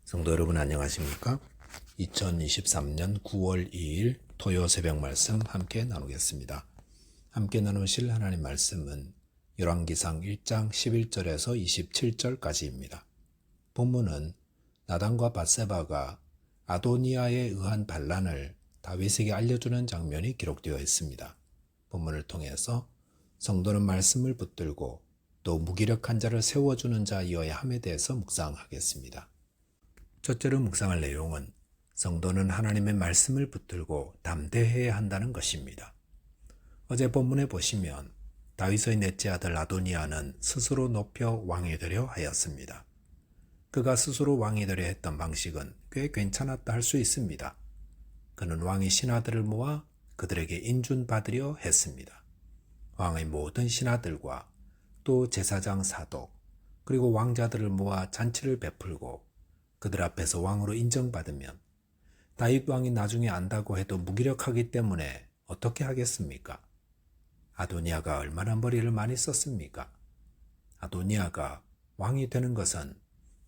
성도 여러분 안녕하십니까? 2023년 9월 2일 토요 새벽 말씀 함께 나누겠습니다. 함께 나누실 하나님 말씀은 열왕기상 1장 11절에서 27절까지입니다. 본문은 나단과 밧세바가 아도니아에 의한 반란을 다윗에게 알려주는 장면이 기록되어 있습니다. 본문을 통해서 성도는 말씀을 붙들고 또 무기력한 자를 세워주는 자이어야 함에 대해서 묵상하겠습니다. 첫째로 묵상할 내용은 성도는 하나님의 말씀을 붙들고 담대해야 한다는 것입니다. 어제 본문에 보시면 다윗의 넷째 아들 아도니아는 스스로 높여 왕이 되려 하였습니다. 그가 스스로 왕이 되려 했던 방식은 꽤 괜찮았다 할 수 있습니다. 그는 왕의 신하들을 모아 그들에게 인준받으려 했습니다. 왕의 모든 신하들과 또 제사장 사독 그리고 왕자들을 모아 잔치를 베풀고 그들 앞에서 왕으로 인정받으면 다윗 왕이 나중에 안다고 해도 무기력하기 때문에 어떻게 하겠습니까? 아도니아가 얼마나 머리를 많이 썼습니까? 아도니아가 왕이 되는 것은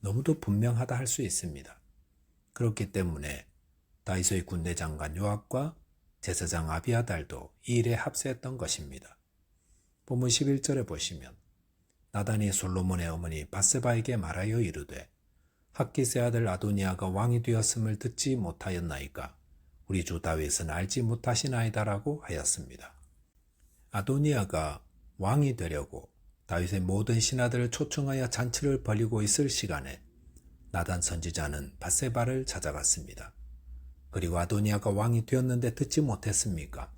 너무도 분명하다 할 수 있습니다. 그렇기 때문에 다윗의 군대 장관 요압과 제사장 아비아달도 이 일에 합세했던 것입니다. 본문 11절에 보시면 나단이 솔로몬의 어머니 밧세바에게 말하여 이르되 핫기스의 아들 아도니아가 왕이 되었음을 듣지 못하였나이까 우리 주 다윗은 알지 못하시나이다라고 하였습니다. 아도니아가 왕이 되려고 다윗의 모든 신하들을 초청하여 잔치를 벌이고 있을 시간에 나단 선지자는 밧세바를 찾아갔습니다. 그리고 아도니아가 왕이 되었는데 듣지 못했습니까?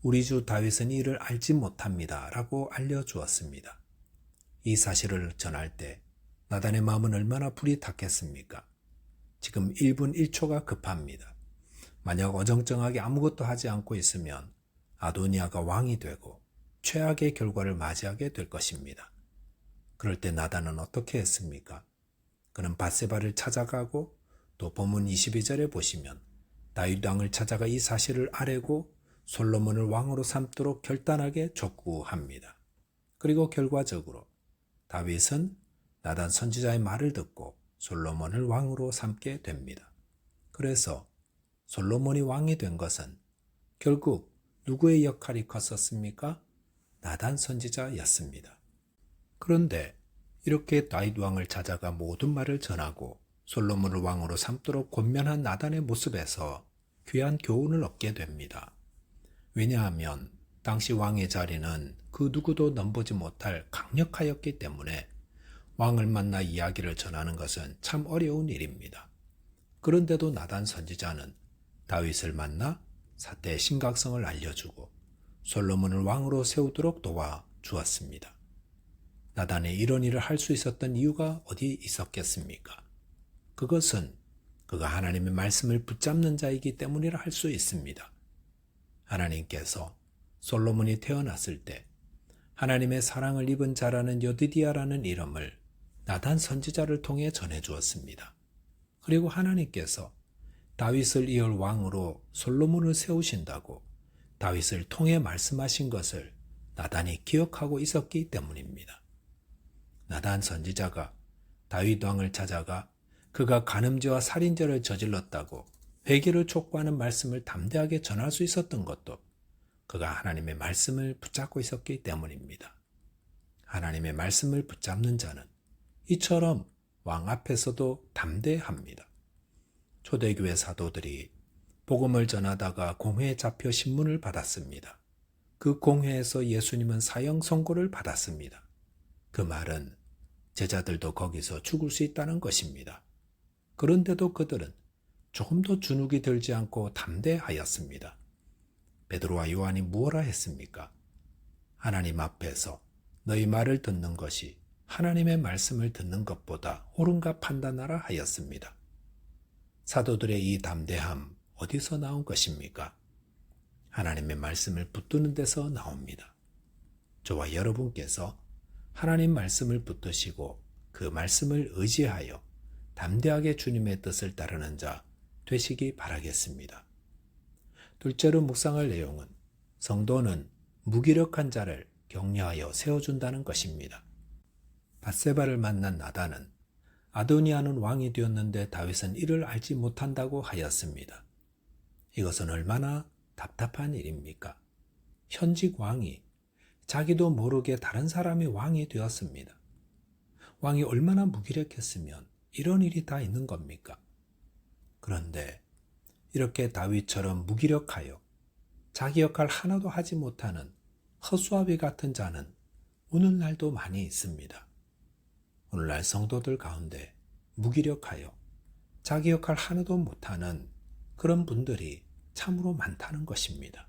우리 주 다윗은 이를 알지 못합니다 라고 알려주었습니다. 이 사실을 전할 때 나단의 마음은 얼마나 불이 탔겠습니까? 지금 1분 1초가 급합니다. 만약 어정쩡하게 아무것도 하지 않고 있으면 아도니아가 왕이 되고 최악의 결과를 맞이하게 될 것입니다. 그럴 때 나단은 어떻게 했습니까? 그는 밧세바를 찾아가고 또 본문 22절에 보시면 다윗 왕을 찾아가 이 사실을 아뢰고 솔로몬을 왕으로 삼도록 결단하게 촉구합니다. 그리고 결과적으로 다윗은 나단 선지자의 말을 듣고 솔로몬을 왕으로 삼게 됩니다. 그래서 솔로몬이 왕이 된 것은 결국 누구의 역할이 컸었습니까? 나단 선지자였습니다. 그런데 이렇게 다윗 왕을 찾아가 모든 말을 전하고 솔로몬을 왕으로 삼도록 권면한 나단의 모습에서 귀한 교훈을 얻게 됩니다. 왜냐하면 당시 왕의 자리는 그 누구도 넘보지 못할 강력하였기 때문에 왕을 만나 이야기를 전하는 것은 참 어려운 일입니다. 그런데도 나단 선지자는 다윗을 만나 사태의 심각성을 알려주고 솔로몬을 왕으로 세우도록 도와주었습니다. 나단이 이런 일을 할 수 있었던 이유가 어디 있었겠습니까? 그것은 그가 하나님의 말씀을 붙잡는 자이기 때문이라 할 수 있습니다. 하나님께서 솔로몬이 태어났을 때 하나님의 사랑을 입은 자라는 여디디아라는 이름을 나단 선지자를 통해 전해주었습니다. 그리고 하나님께서 다윗을 이을 왕으로 솔로몬을 세우신다고 다윗을 통해 말씀하신 것을 나단이 기억하고 있었기 때문입니다. 나단 선지자가 다윗 왕을 찾아가 그가 간음죄와 살인죄를 저질렀다고 회개를 촉구하는 말씀을 담대하게 전할 수 있었던 것도 그가 하나님의 말씀을 붙잡고 있었기 때문입니다. 하나님의 말씀을 붙잡는 자는 이처럼 왕 앞에서도 담대합니다. 초대교회 사도들이 복음을 전하다가 공회에 잡혀 신문을 받았습니다. 그 공회에서 예수님은 사형 선고를 받았습니다. 그 말은 제자들도 거기서 죽을 수 있다는 것입니다. 그런데도 그들은 조금도 주눅이 들지 않고 담대하였습니다. 베드로와 요한이 무엇라 했습니까? 하나님 앞에서 너희 말을 듣는 것이 하나님의 말씀을 듣는 것보다 옳은가 판단하라 하였습니다. 사도들의 이 담대함 어디서 나온 것입니까? 하나님의 말씀을 붙드는 데서 나옵니다. 저와 여러분께서 하나님 말씀을 붙드시고 그 말씀을 의지하여 담대하게 주님의 뜻을 따르는 자 되시기 바라겠습니다. 둘째로 묵상할 내용은 성도는 무기력한 자를 격려하여 세워준다는 것입니다. 밧세바를 만난 나단은 아도니아는 왕이 되었는데 다윗은 이를 알지 못한다고 하였습니다. 이것은 얼마나 답답한 일입니까? 현직 왕이 자기도 모르게 다른 사람이 왕이 되었습니다. 왕이 얼마나 무기력했으면 이런 일이 다 있는 겁니까? 그런데 이렇게 다윗처럼 무기력하여 자기 역할 하나도 하지 못하는 허수아비 같은 자는 오늘날도 많이 있습니다. 오늘날 성도들 가운데 무기력하여 자기 역할 하나도 못하는 그런 분들이 참으로 많다는 것입니다.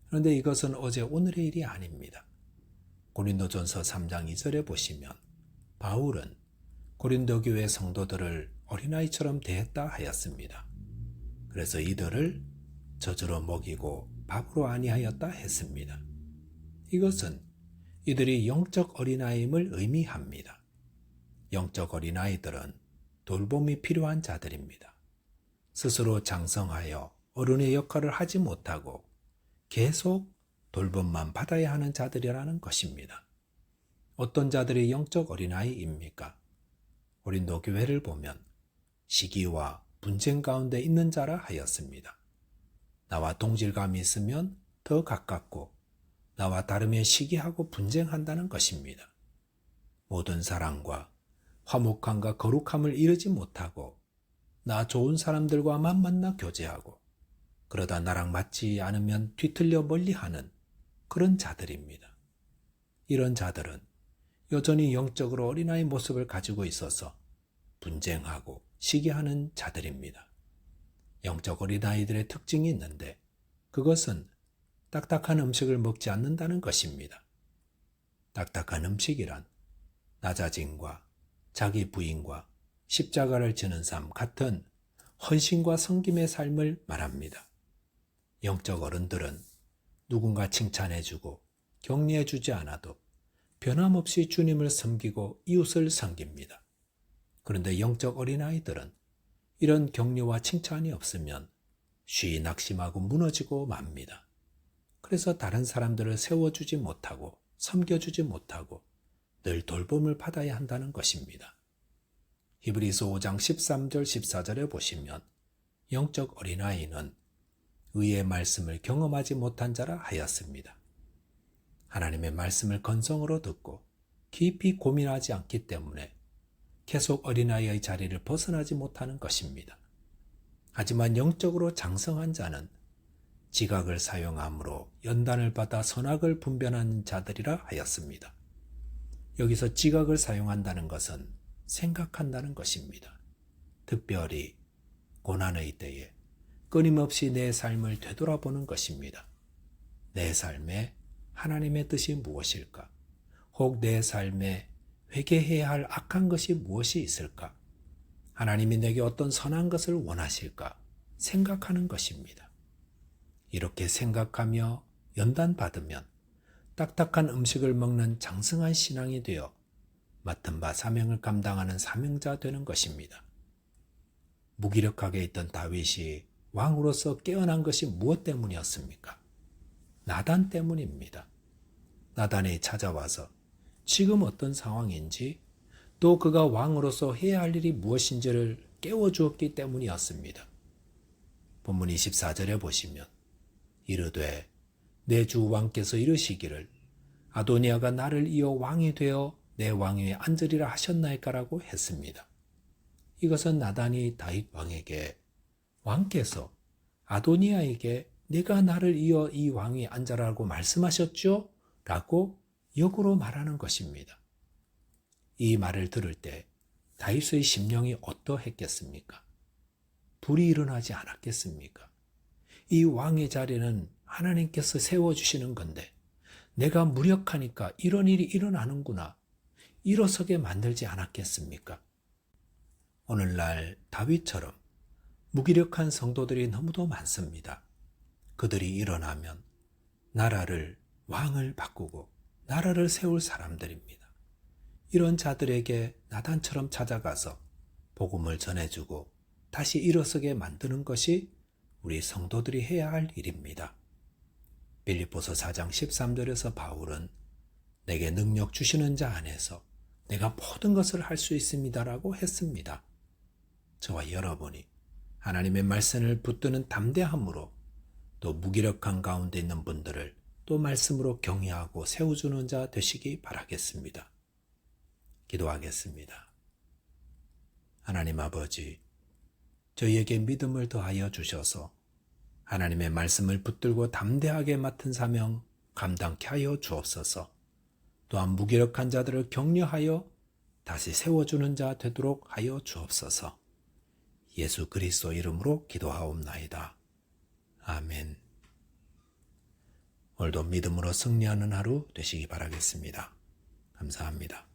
그런데 이것은 어제 오늘의 일이 아닙니다. 고린도전서 3장 2절에 보시면 바울은 고린도 교회 성도들을 어린아이처럼 대했다 하였습니다. 그래서 이들을 젖으로 먹이고 밥으로 아니하였다 했습니다. 이것은 이들이 영적 어린아이임을 의미합니다. 영적 어린아이들은 돌봄이 필요한 자들입니다. 스스로 장성하여 어른의 역할을 하지 못하고 계속 돌봄만 받아야 하는 자들이라는 것입니다. 어떤 자들이 영적 어린아이입니까? 고린도 교회를 보면 시기와 분쟁 가운데 있는 자라 하였습니다. 나와 동질감이 있으면 더 가깝고 나와 다르면 시기하고 분쟁한다는 것입니다. 모든 사랑과 화목함과 거룩함을 이루지 못하고 나 좋은 사람들과만 만나 교제하고 그러다 나랑 맞지 않으면 뒤틀려 멀리하는 그런 자들입니다. 이런 자들은 여전히 영적으로 어린아이 모습을 가지고 있어서 분쟁하고 시기하는 자들입니다. 영적 어린아이들의 특징이 있는데 그것은 딱딱한 음식을 먹지 않는다는 것입니다. 딱딱한 음식이란 낮아짐과 자기 부인과 십자가를 지는 삶 같은 헌신과 섬김의 삶을 말합니다. 영적 어른들은 누군가 칭찬해주고 격려해주지 않아도 변함없이 주님을 섬기고 이웃을 섬깁니다. 그런데 영적 어린아이들은 이런 격려와 칭찬이 없으면 쉬이 낙심하고 무너지고 맙니다. 그래서 다른 사람들을 세워주지 못하고 섬겨주지 못하고 늘 돌봄을 받아야 한다는 것입니다. 히브리서 5장 13절 14절에 보시면 영적 어린아이는 의의 말씀을 경험하지 못한 자라 하였습니다. 하나님의 말씀을 건성으로 듣고 깊이 고민하지 않기 때문에 계속 어린아이의 자리를 벗어나지 못하는 것입니다. 하지만 영적으로 장성한 자는 지각을 사용함으로 연단을 받아 선악을 분별하는 자들이라 하였습니다. 여기서 지각을 사용한다는 것은 생각한다는 것입니다. 특별히 고난의 때에 끊임없이 내 삶을 되돌아보는 것입니다. 내 삶에 하나님의 뜻이 무엇일까? 혹 내 삶에 회개해야 할 악한 것이 무엇이 있을까? 하나님이 내게 어떤 선한 것을 원하실까? 생각하는 것입니다. 이렇게 생각하며 연단받으면 딱딱한 음식을 먹는 장성한 신앙이 되어 맡은 바 사명을 감당하는 사명자 되는 것입니다. 무기력하게 있던 다윗이 왕으로서 깨어난 것이 무엇 때문이었습니까? 나단 때문입니다. 나단이 찾아와서 지금 어떤 상황인지 또 그가 왕으로서 해야 할 일이 무엇인지를 깨워주었기 때문이었습니다. 본문 24절에 보시면 이르되 내 주 왕께서 이르시기를 아도니아가 나를 이어 왕이 되어 내 왕위에 앉으리라 하셨나이까라고 했습니다. 이것은 나단이 다윗 왕에게 왕께서 아도니아에게 내가 나를 이어 이 왕위에 앉아라고 말씀하셨죠? 라고 역으로 말하는 것입니다. 이 말을 들을 때 다윗의 심령이 어떠했겠습니까? 불이 일어나지 않았겠습니까? 이 왕의 자리는 하나님께서 세워주시는 건데 내가 무력하니까 이런 일이 일어나는구나. 일어서게 만들지 않았겠습니까? 오늘날 다윗처럼 무기력한 성도들이 너무도 많습니다. 그들이 일어나면 나라를, 왕을 바꾸고 나라를 세울 사람들입니다. 이런 자들에게 나단처럼 찾아가서 복음을 전해주고 다시 일어서게 만드는 것이 우리 성도들이 해야 할 일입니다. 빌립보서 4장 13절에서 바울은 내게 능력 주시는 자 안에서 내가 모든 것을 할 수 있습니다라고 했습니다. 저와 여러분이 하나님의 말씀을 붙드는 담대함으로 또 무기력한 가운데 있는 분들을 또 말씀으로 격려하고 세워주는 자 되시기 바라겠습니다. 기도하겠습니다. 하나님 아버지, 저희에게 믿음을 더하여 주셔서 하나님의 말씀을 붙들고 담대하게 맡은 사명 감당케 하여 주옵소서. 또한 무기력한 자들을 격려하여 다시 세워주는 자 되도록 하여 주옵소서. 예수 그리스도 이름으로 기도하옵나이다. 아멘. 오늘도 믿음으로 승리하는 하루 되시기 바라겠습니다. 감사합니다.